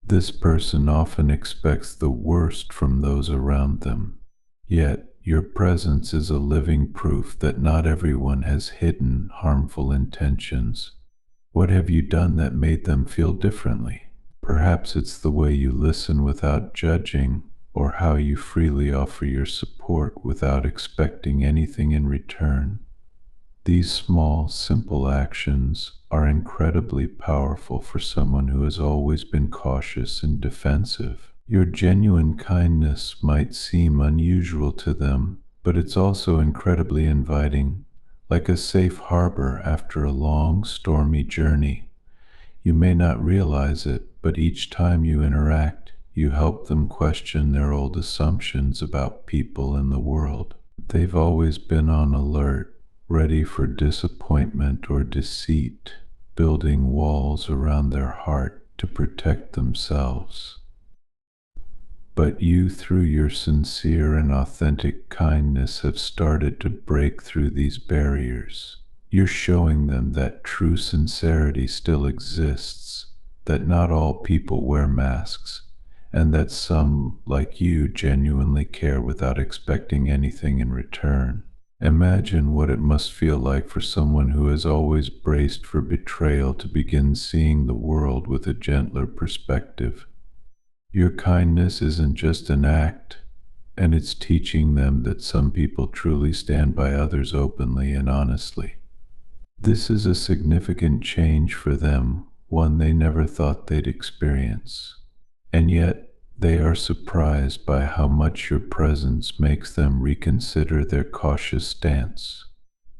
This person often expects the worst from those around them. Yet, your presence is a living proof that not everyone has hidden harmful intentions. What have you done that made them feel differently? Perhaps it's the way you listen without judging, or how you freely offer your support without expecting anything in return. These small, simple actions are incredibly powerful for someone who has always been cautious and defensive. Your genuine kindness might seem unusual to them, but it's also incredibly inviting, like a safe harbor after a long, stormy journey. You may not realize it, but each time you interact, you help them question their old assumptions about people and the world. They've always been on alert, ready for disappointment or deceit, building walls around their heart to protect themselves. But you, through your sincere and authentic kindness, have started to break through these barriers. You're showing them that true sincerity still exists, that not all people wear masks, and that some, like you, genuinely care without expecting anything in return. Imagine what it must feel like for someone who has always braced for betrayal to begin seeing the world with a gentler perspective. Your kindness isn't just an act, and it's teaching them that some people truly stand by others openly and honestly. This is a significant change for them, one they never thought they'd experience. And yet, they are surprised by how much your presence makes them reconsider their cautious stance.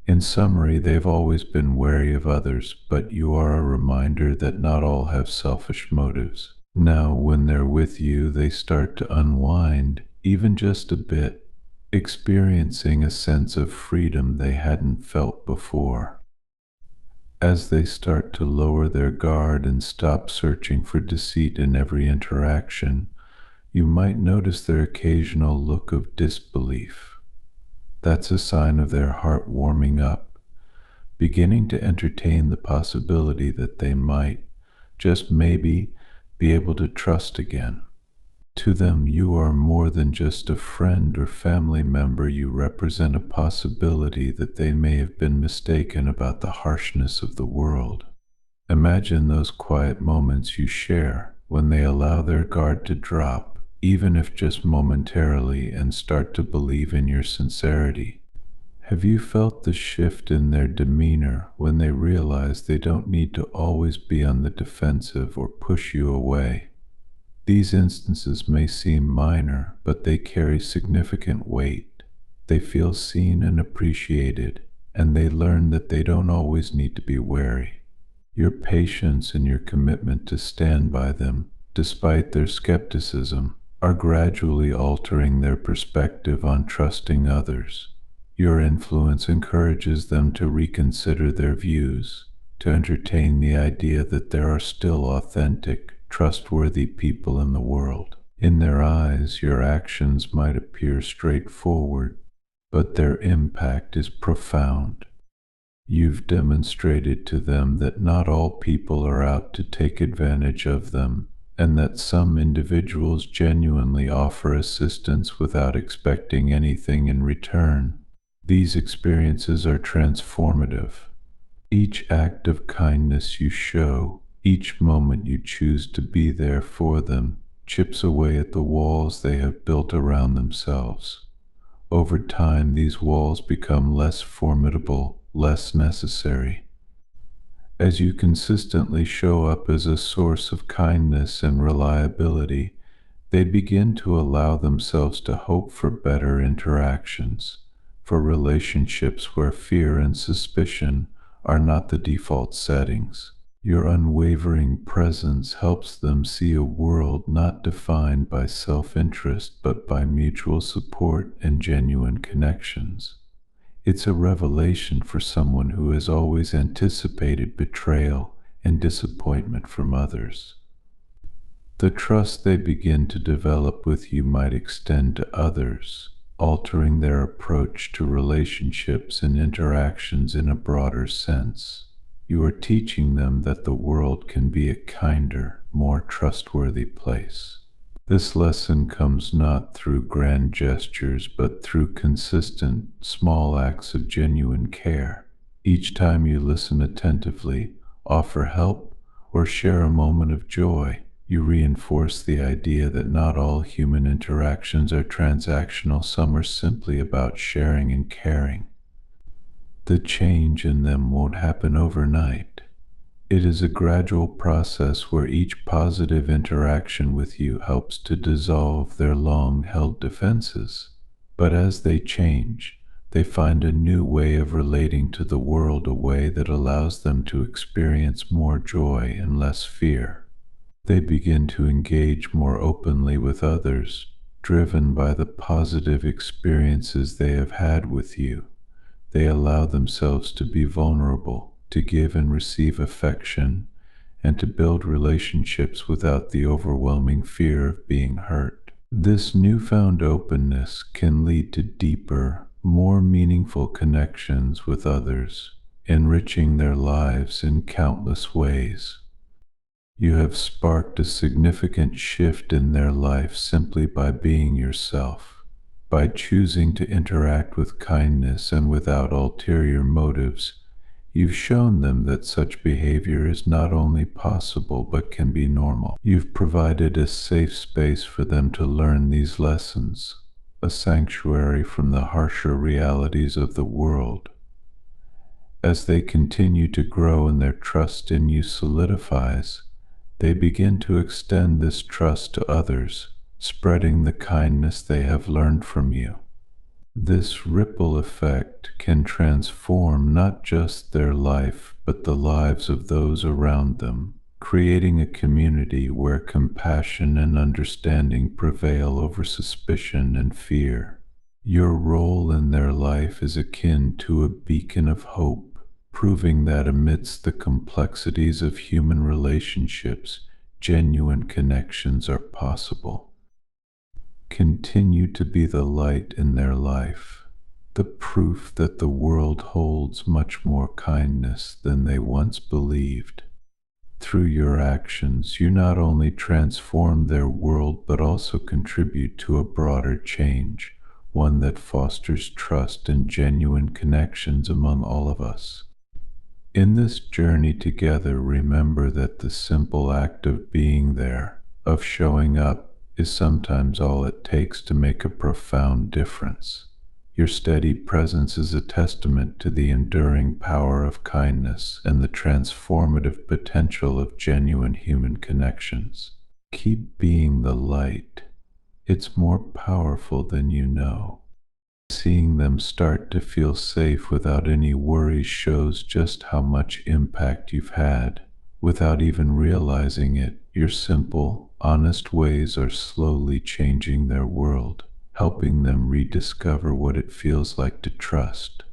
In summary, they've always been wary of others, but you are a reminder that not all have selfish motives. Now, when they're with you, they start to unwind, even just a bit, experiencing a sense of freedom they hadn't felt before. As they start to lower their guard and stop searching for deceit in every interaction, you might notice their occasional look of disbelief. That's a sign of their heart warming up, beginning to entertain the possibility that they might, just maybe, be able to trust again. To them, you are more than just a friend or family member. You represent a possibility that they may have been mistaken about the harshness of the world. Imagine those quiet moments you share when they allow their guard to drop, even if just momentarily, and start to believe in your sincerity. Have you felt the shift in their demeanor when they realize they don't need to always be on the defensive or push you away? These instances may seem minor, but they carry significant weight. They feel seen and appreciated, and they learn that they don't always need to be wary. Your patience and your commitment to stand by them, despite their skepticism, are gradually altering their perspective on trusting others. Your influence encourages them to reconsider their views, to entertain the idea that there are still authentic, trustworthy people in the world. In their eyes, your actions might appear straightforward, but their impact is profound. You've demonstrated to them that not all people are out to take advantage of them, and that some individuals genuinely offer assistance without expecting anything in return. These experiences are transformative. Each act of kindness you show, each moment you choose to be there for them, chips away at the walls they have built around themselves. Over time, these walls become less formidable, less necessary. As you consistently show up as a source of kindness and reliability, they begin to allow themselves to hope for better interactions, for relationships where fear and suspicion are not the default settings. Your unwavering presence helps them see a world not defined by self-interest but by mutual support and genuine connections. It's a revelation for someone who has always anticipated betrayal and disappointment from others. The trust they begin to develop with you might extend to others, altering their approach to relationships and interactions in a broader sense. You are teaching them that the world can be a kinder, more trustworthy place. This lesson comes not through grand gestures, but through consistent, small acts of genuine care. Each time you listen attentively, offer help, or share a moment of joy, you reinforce the idea that not all human interactions are transactional. Some are simply about sharing and caring. The change in them won't happen overnight. It is a gradual process where each positive interaction with you helps to dissolve their long-held defenses. But as they change, they find a new way of relating to the world, a way that allows them to experience more joy and less fear. They begin to engage more openly with others, driven by the positive experiences they have had with you. They allow themselves to be vulnerable, to give and receive affection, and to build relationships without the overwhelming fear of being hurt. This newfound openness can lead to deeper, more meaningful connections with others, enriching their lives in countless ways. You have sparked a significant shift in their life simply by being yourself. By choosing to interact with kindness and without ulterior motives, you've shown them that such behavior is not only possible but can be normal. You've provided a safe space for them to learn these lessons, a sanctuary from the harsher realities of the world. As they continue to grow and their trust in you solidifies, they begin to extend this trust to others, spreading the kindness they have learned from you. This ripple effect can transform not just their life, but the lives of those around them, creating a community where compassion and understanding prevail over suspicion and fear. Your role in their life is akin to a beacon of hope, proving that amidst the complexities of human relationships, genuine connections are possible. Continue to be the light in their life, the proof that the world holds much more kindness than they once believed. Through your actions, you not only transform their world but also contribute to a broader change, one that fosters trust and genuine connections among all of us. In this journey together, remember that the simple act of being there, of showing up, is sometimes all it takes to make a profound difference. Your steady presence is a testament to the enduring power of kindness and the transformative potential of genuine human connections. Keep being the light. It's more powerful than you know. Seeing them start to feel safe without any worries shows just how much impact you've had. Without even realizing it, your simple, honest ways are slowly changing their world, helping them rediscover what it feels like to trust.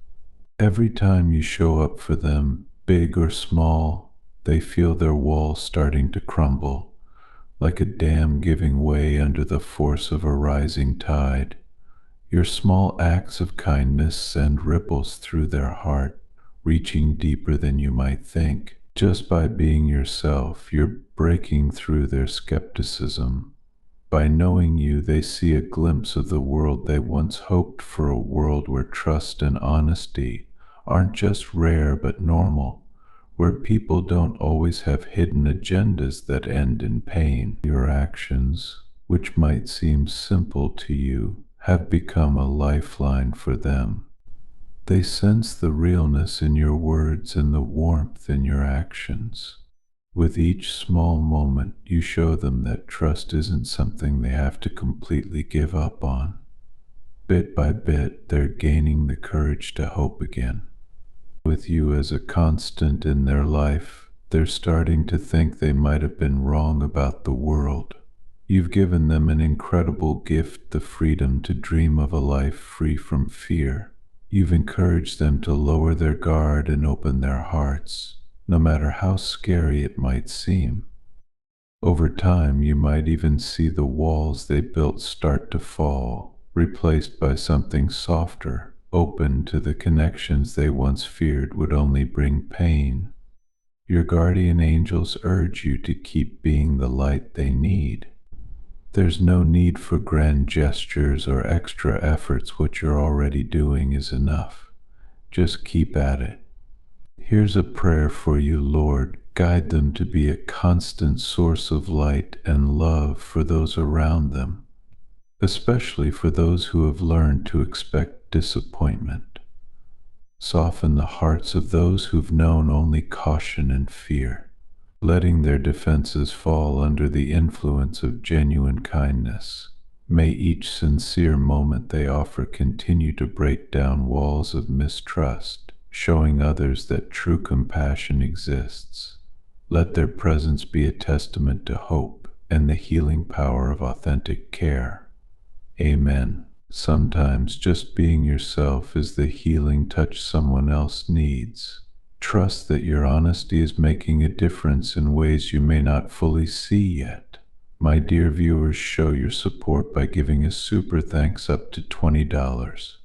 Every time you show up for them, big or small, they feel their walls starting to crumble, like a dam giving way under the force of a rising tide. Your small acts of kindness send ripples through their heart, reaching deeper than you might think. Just by being yourself, you're breaking through their skepticism. By knowing you, they see a glimpse of the world they once hoped for, a world where trust and honesty aren't just rare but normal, where people don't always have hidden agendas that end in pain. Your actions, which might seem simple to you, have become a lifeline for them. They sense the realness in your words and the warmth in your actions. With each small moment, you show them that trust isn't something they have to completely give up on. Bit by bit, they're gaining the courage to hope again. With you as a constant in their life, they're starting to think they might have been wrong about the world. You've given them an incredible gift, the freedom to dream of a life free from fear. You've encouraged them to lower their guard and open their hearts, no matter how scary it might seem. Over time, you might even see the walls they built start to fall, replaced by something softer, open to the connections they once feared would only bring pain. Your guardian angels urge you to keep being the light they need. There's no need for grand gestures or extra efforts. What you're already doing is enough. Just keep at it. Here's a prayer for you, Lord. Guide them to be a constant source of light and love for those around them, especially for those who have learned to expect disappointment. Soften the hearts of those who've known only caution and fear, letting their defenses fall under the influence of genuine kindness. May each sincere moment they offer continue to break down walls of mistrust, showing others that true compassion exists. Let their presence be a testament to hope and the healing power of authentic care. Amen. Sometimes just being yourself is the healing touch someone else needs. Trust that your honesty is making a difference in ways you may not fully see yet. My dear viewers, show your support by giving a super thanks up to $20.